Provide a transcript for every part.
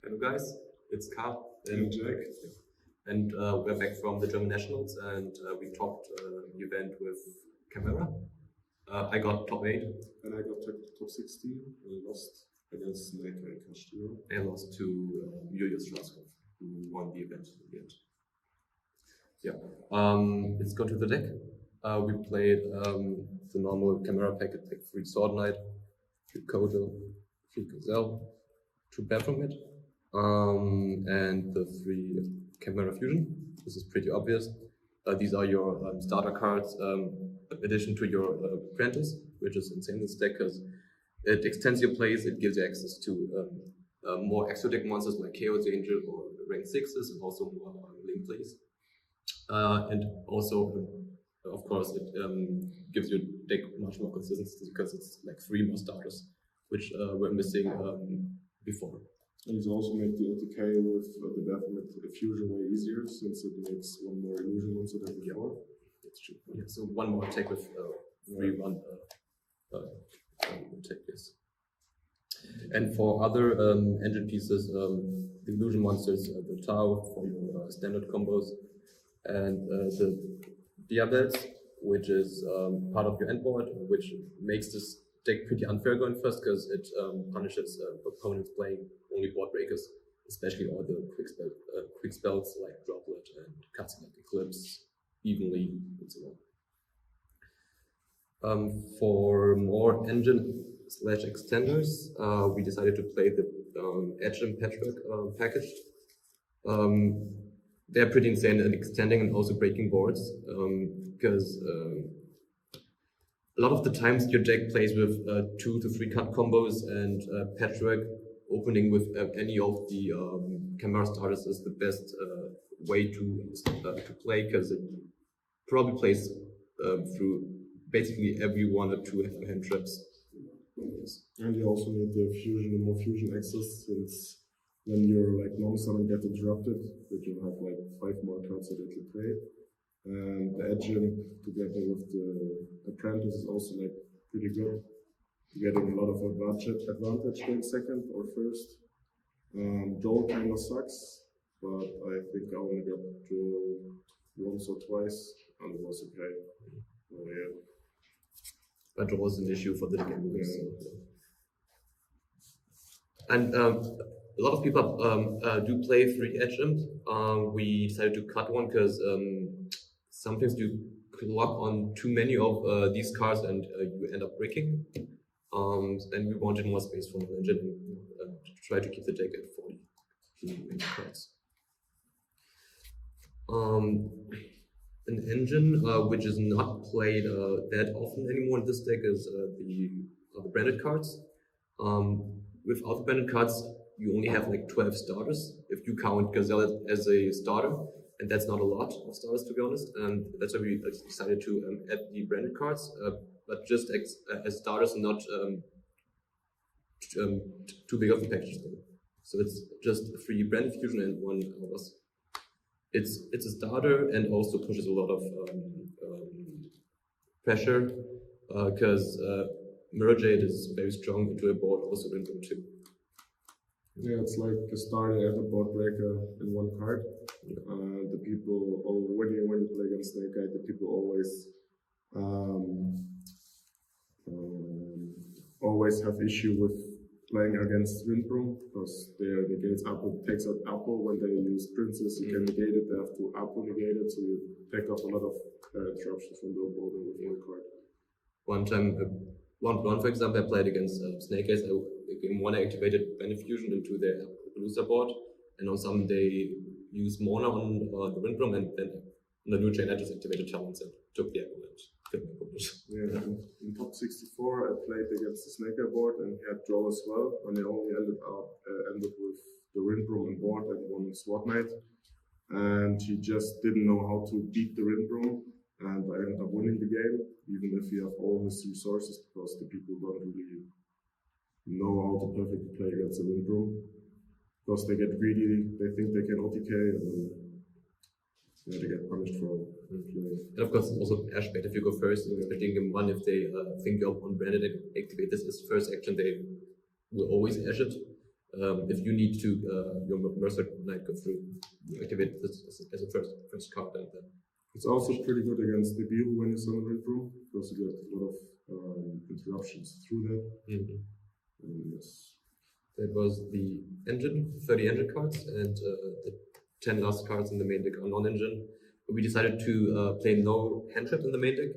Hello guys, it's Kha And Jack. and we're back from the German Nationals, and we topped the event with Chimera. I got top 8. And I got top 16 and lost against Dinh-Kha and Castillo. I lost to Julius Schwarzkopf, who won the event in the end. Yeah, let's go to the deck. We played the normal Chimera packet, like 3 Sword Knight, 3 Kodo, 3 Gazelle, 2 Baphomet, and the 3 Chimera Fusion. This is pretty obvious. These are your starter cards, in addition to your Apprentice, which is insane in this deck because it extends your plays, it gives you access to more exotic monsters like Chaos Angel or rank 6s, and also more link plays. And also, of course, it gives your deck much more consistency because it's like 3 more starters, which were missing before. And it's also make the ATK with the Baphomet fusion way easier since it makes 1 more illusion monster than before. That's true. Yeah, so 1 more attack with 3-1 attack, yes. And for other engine pieces, the illusion monsters, the Tau for your standard combos, and the Diabels, which is part of your end board, which makes this deck pretty unfair going first because it punishes opponents playing only board breakers, especially all the quick spells like Droplet and cuts like Eclipse, Evenly, and so on. For more engine / extenders, we decided to play the Edge and Patchwork package. They're pretty insane at extending and also breaking boards because a lot of the times your deck plays with 2 to 3 card combos, and Patchwork opening with any of the Chimera starters is the best way to play because it probably plays through basically every 1 or 2 hand traps. And you also need the fusion and more fusion access since when your like non-summon get interrupted, that you have like 5 more cards that you can play. And the engine together with the Apprentice is also like pretty good. You're getting a lot of advantage going second or first. Joel kind of sucks, but I think I only got Joel once or twice and it was okay. Oh, yeah. But it was an issue for the game. Yeah. So. And a lot of people do play 3 edge imps. We decided to cut one because sometimes you lock on too many of these cards and you end up breaking. And we wanted more space for an engine and to try to keep the deck at 40 cards. An engine which is not played that often anymore in this deck is the branded cards. Without the branded cards, you only have like 12 starters if you count Gazelle as a starter, and that's not a lot of starters to be honest. And that's why we decided to add the branded cards, but just as starters, not too big of a package though. So it's just 3 branded fusion and 1 Aubers. It's a starter and also pushes a lot of pressure because Mirror Jade is very strong into a board, also in them too. Yeah, it's like a starter and a board breaker in 1 card. The people, when you play against Snake-Eye, the people always have issue with playing against Windbroom because their negates Apple takes out Apple. When they use Princess, you can negate it, they have to Apple negate it, so you take off a lot of interruptions from the opponent with 1 card. One time, one for example, I played against Snake Eyes. In 1 I activated Benefusion into their loser board, and on some they used Mona on the Windbroom, and then on the new chain I just activated Talons and took the apple and killed my opponent. Yeah, in top 64 I played against the Snake Eye board and he had draw as well, and I only ended with the Windbroom on board and 1 Sword Knight, and he just didn't know how to beat the Windbroom, and I ended up winning the game even if he have all his resources because the people don't really know how to perfectly play against the Windbroom because they get greedy, they think they can OTK, and then they get punished for playing. And of course, also Ash bait if you go first, especially in game 1, if they think you're unbranded and activate this as first action, they will always Ash it. If you need to your Mercer Knight go through, you activate this as a first card, and then it's also pretty good against the Biru when you summon Rindrum, because you get a lot of interruptions through that. Yes. That was the engine, 30 engine cards, and the 10 last cards in the main deck are non-engine. We decided to play no hand trap in the main deck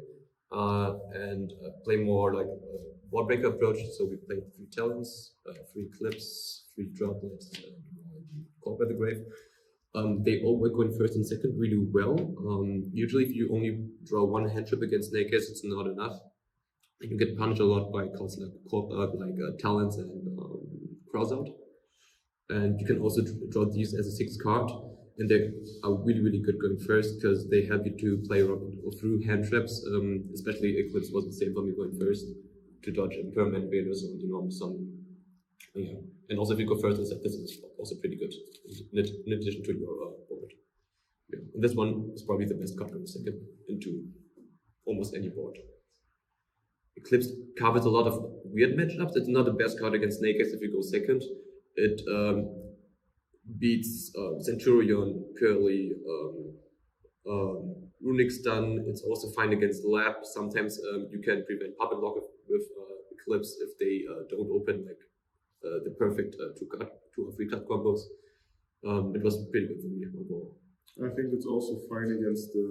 and play more like a wall breaker approach. So we played 3 Talons, 3 Clips, 3 Droplets, and Called by the Grave. They all were going first and second really well. Usually, if you only draw 1 hand trap against Snake Eyes, it's not enough. You get punished a lot by cards like Talons and Cross Out. And you can also draw these as a 6th card. And they are really, really good going first because they help you to play through hand traps. Especially Eclipse was the same for me going first to dodge Impermanent Invaders or Enormous Summon. Yeah. And also, if you go first, this is also pretty good in addition to your board. Yeah. And this one is probably the best card going second into almost any board. Eclipse covers a lot of weird matchups. It's not the best card against Snake Eyes if you go second. It beats Centurion, Curly, Runic Stun. It's also fine against Lab. Sometimes you can prevent Puppet Lock with Eclipse if they don't open like the perfect 2 or 3 card combos. It was pretty good for me overall. I think it's also fine against the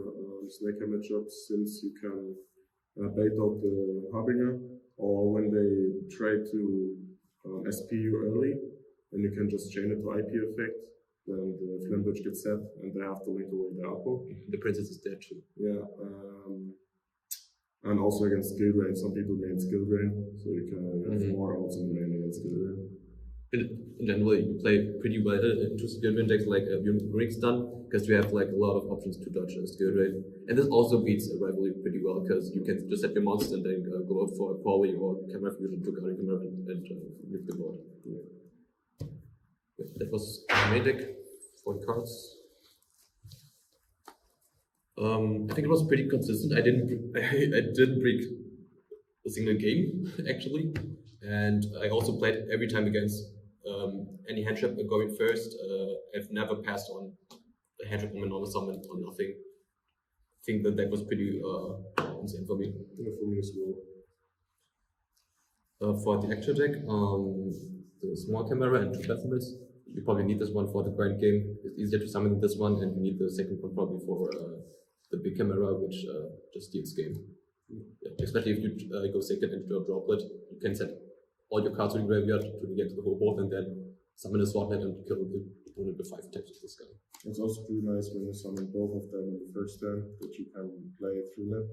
Snake Eye matchups since you can bait out the Harbinger, or when they try to SP you early, and you can just chain it to IP effect, then the Flame Bridge gets set, and they have to link away the Apo. The Princess is dead too. Yeah, and also against Skill Drain, some people main Skill Drain, so you can have more outs in the main against Skill Drain. In general, you play pretty well into Skill Drain decks like Runic Stun, because you have like a lot of options to dodge Skill Drain. And this also beats a rivalry pretty well, because you can just set your monster and then go out for a Poly or Camera Fusion to Guardian Camera and move the board. Yeah. That was my main deck, 40 cards. I think it was pretty consistent. I didn't break a single game actually, and I also played every time against any hand trap going first. I've never passed on a hand trap on a normal summon or nothing. I think that deck was pretty insane for me. Yeah, for me as well. For the actual deck, the small camera and 2 Baphomets. You probably need this one for the grind game. It's easier to summon this one, and you need the second one probably for the big camera, which just steals game. Yeah, especially if you go second and draw a Droplet, you can set all your cards to the graveyard to get to the whole board, and then summon a Swordnet and kill the opponent with 5 taps with this guy. It's also pretty nice when you summon both of them in the first turn, that you can play through them,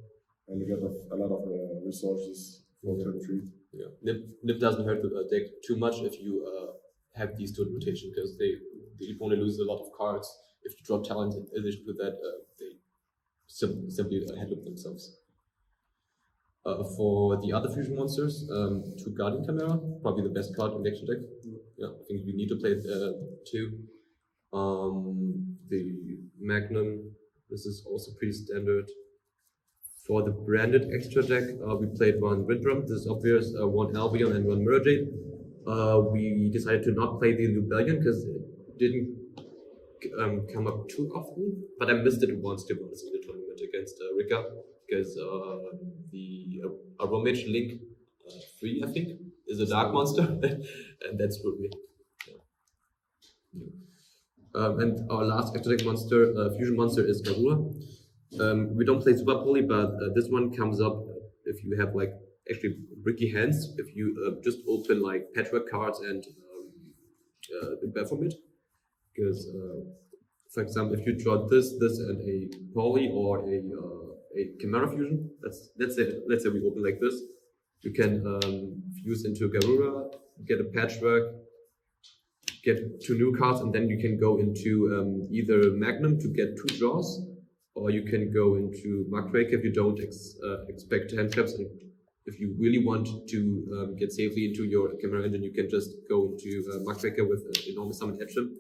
and you get a lot of resources for turn 3. Yeah, Nip doesn't hurt the deck too much if you have these 2 in rotation, because the opponent loses a lot of cards. If you drop talents in addition to that, they simply handle themselves. For the other fusion monsters, 2 Guardian Chimera, probably the best card in the action deck. Yeah, I think we need to play 2. The Magnum, this is also pretty standard. For the branded extra deck, we played 1 Windrum, this is obvious, 1 Albion and 1 Murderjade. We decided to not play the Lubellion because it didn't come up too often, but I missed it once to be honest in the tournament against Rika, because the Aromage Link 3, I think, is a dark monster, and that's screwed me. Yeah. And our last extra deck monster, fusion monster, is Garura. We don't play Super Poly, but this one comes up if you have like actually bricky hands, if you just open like Patchwork cards and the Baphomet. Because, for example, if you draw this, and a Poly or a Chimera fusion, let's say we open like this, you can fuse into Garura, get a Patchwork, get 2 new cards, and then you can go into either Magnum to get 2 draws, or you can go into Muckraker if you don't expect hand traps. And if you really want to get safely into your Chimera engine, you can just go into Muckraker with Enormous Summon Etchem.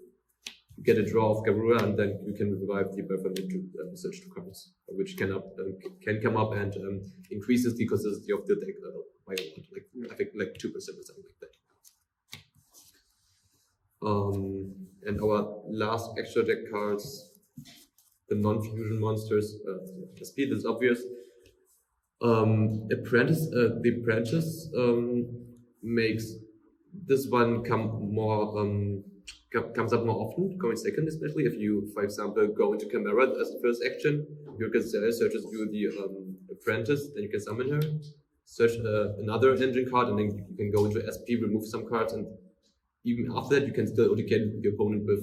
You get a draw of Garura, and then you can revive the Baphomet to search 2 cards, which can come up and increases the consistency of the deck by a lot, I think like 2% or something like that. And our last extra deck cards, the non-fusion monsters, the speed is obvious. The apprentice makes this one comes up more often, going second, especially if you, for example, go into Chimera as the first action. Your gazelle searches you the apprentice, then you can summon her, search another engine card, and then you can go into SP, remove some cards, and even after that, you can still OTK your opponent with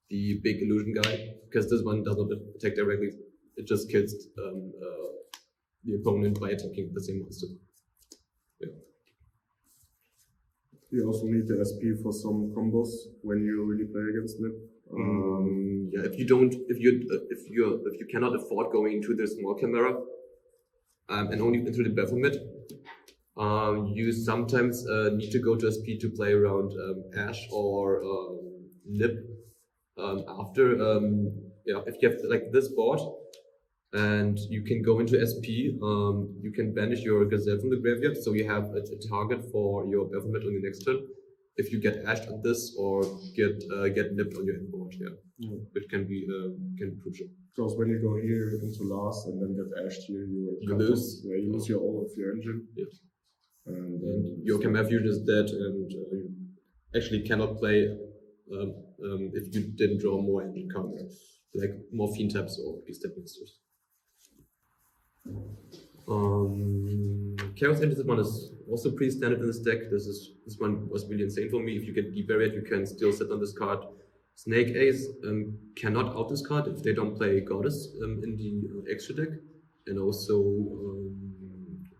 the big illusion guy, because this one does not attack directly; it just kills the opponent by attacking the same monster. Yeah. You also need the SP for some combos when you really play against it. Yeah, if you cannot afford going into the small Chimera and only into the Baphomet, you sometimes need to go to SP to play around Ash or Nip. If you have like this board, and you can go into SP, you can banish your Gazelle from the graveyard, so you have a target for your Baphomet on the next turn. If you get ashed on this or get nipped on your end board, which can be crucial. Because when you go here into last and then get ashed here, you lose. You lose all of your engine. Yeah. And your Chimera Fusion is dead, and you actually cannot play if you didn't draw more engine cards, like more fiend types or beast type monsters. Chaos Engine, this one is also pretty standard in this deck. This one was really insane for me. If you get Deep Buried, you can still sit on this card. Snake Ace cannot out this card if they don't play Goddess in the extra deck, and also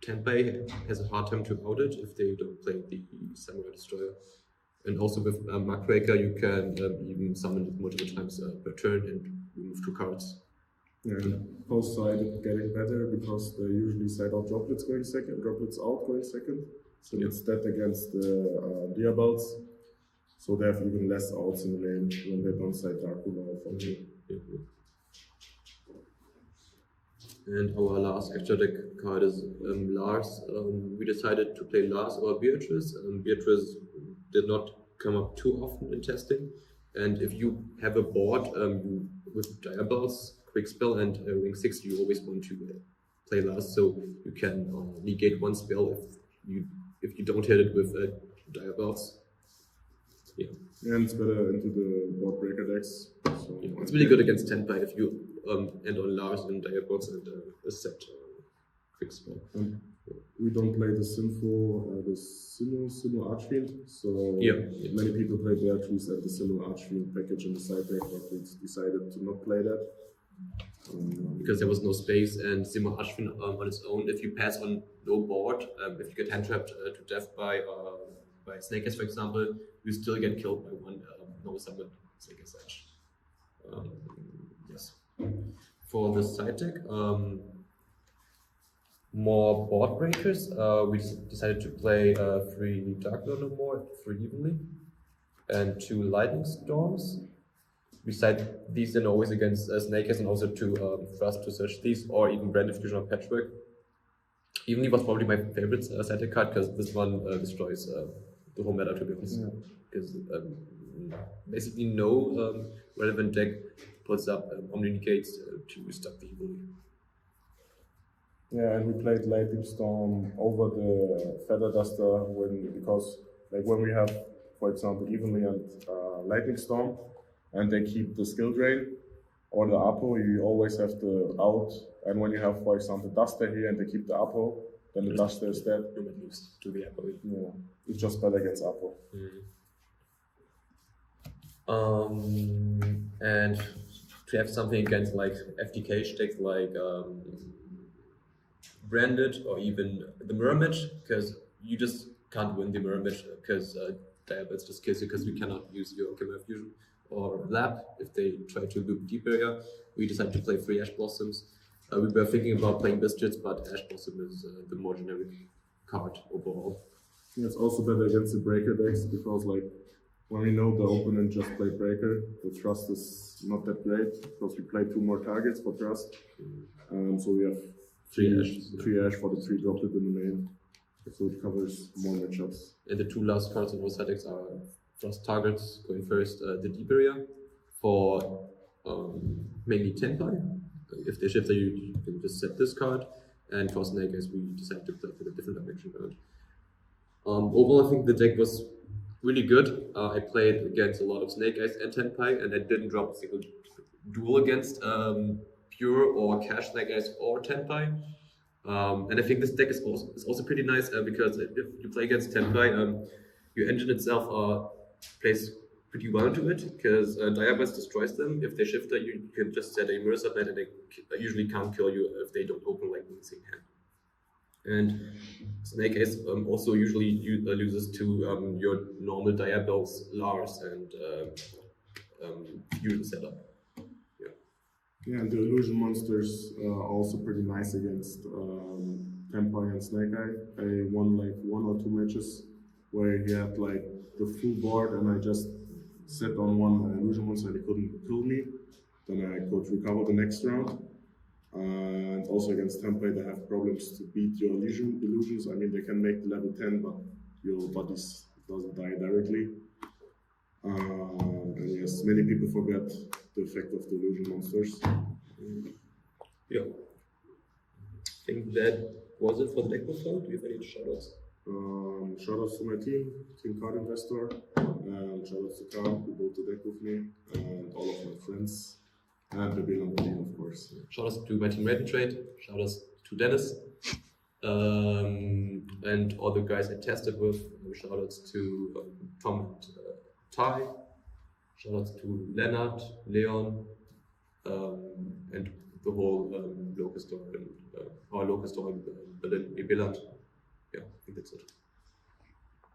Tenpai has a hard time to out it if they don't play the Samurai Destroyer. And also with Muckraker, you can even summon it multiple times per turn and remove 2 cards. Yeah, post side getting better because they usually side out droplets going second, droplets out going second. So it's that against the Diabolds. So they have even less outs in the lane when they don't side Dracula or something. And our last extra deck card is Lars. We decided to play Lars or Beatrice. Beatrice did not come up too often in testing. And if you have a board with Diabolds, Quick Spell, and Ring 6, you always want to play Lars, so you can negate 1 spell if you don't hit it with Diabolds. Yeah. And it's better into the board breaker decks. So it's really good against Tenpai if you end on Lars and Diabolds and a set Quick Spell. We don't play the Sinu Archfiend, so many people play Beatrice and the Sinu Archfiend package in the side deck, but we decided to not play that. Because there was no space, and Simo Archfiend on its own, if you pass on no board, if you get hand trapped to death by Snake Ace, for example, you still get killed by 1 no summon Snake Ace Edge. Yes. For the side deck, more board breakers, we decided to play 3 Dark Lord no more, 3 evenly, and 2 Lightning Storms. Besides these, then always against Snake Ace, and also to Thrust to search these, or even Brand Diffusion or Patchwork. Evenly was probably my favorite side deck card, because this one destroys the whole meta, to be honest. Because basically no relevant deck puts up Omni Negates to stop the Evilly. Yeah, and we played Lightning Storm over the Feather Duster because when we have, for example, Evenly and Lightning Storm, and they keep the skill drain or the Apo, you always have the out. And when you have, for example, Duster here and they keep the Apo, then the Duster is dead. You might lose to the Apo. Yeah, it's just better against Apo. And to have something against like FTK decks like Branded or even the Mirror Match, because you just can't win the Mirror Match because Diabolds just kills you because you cannot use your Chimera Fusion or Lab if they try to loop Deep Barrier. We decided to play 3 Ash Blossoms. We were thinking about playing Biscuits, but Ash Blossom is the more generic card overall. Yeah, it's also better against the Breaker decks because when we know the opponent just played Breaker, the Thrust is not that great because we play 2 more targets for Thrust. So we have 3 Ash for the 3 droplet in the main. So it covers more matchups. And the 2 last cards in those decks are frost targets going first the deep area for mainly Tenpai. If they shift, you can just set this card, and for Snake Eyes we decided to play for the different dimension card. Overall, I think the deck was really good. I played against a lot of Snake Eyes and Tenpai, and I didn't drop a single duel against pure or cash Snake Eyes or Tenpai. And I think this deck is also pretty nice because if you play against Tenpai, your engine itself plays pretty well into it because Diabase destroys them. If they shift, you can just set a Mercer Knight and they usually can't kill you if they don't open like missing hand. And Snake Eyes also usually loses to your normal Diabase, Lars, and Fusion setup. Yeah, and the illusion monsters are also pretty nice against Tenpai and Snake Eye. I won like 1 or 2 matches where he had like the full board and I just set on one illusion monster and he couldn't kill me. Then I could recover the next round. And also against Tenpai, they have problems to beat your illusions. I mean, they can make the level 10, but your bodies doesn't die directly. And yes, many people forget the effect of the illusion monsters. Yeah. I think that was it for the deck profile. Do you have any shoutouts? Shoutouts to my team Card Investor, and shoutouts to Khan, who built the deck with me, and all of my friends, and the Bill on the team, of course. Shoutouts to my team Red Trade, shoutouts to Dennis, and all the guys I tested with. Shoutouts to Tom and Ty. Shoutouts to Leonard, Leon, and the whole local store and our local store in Berlin, Ebeland. Yeah, I think that's it.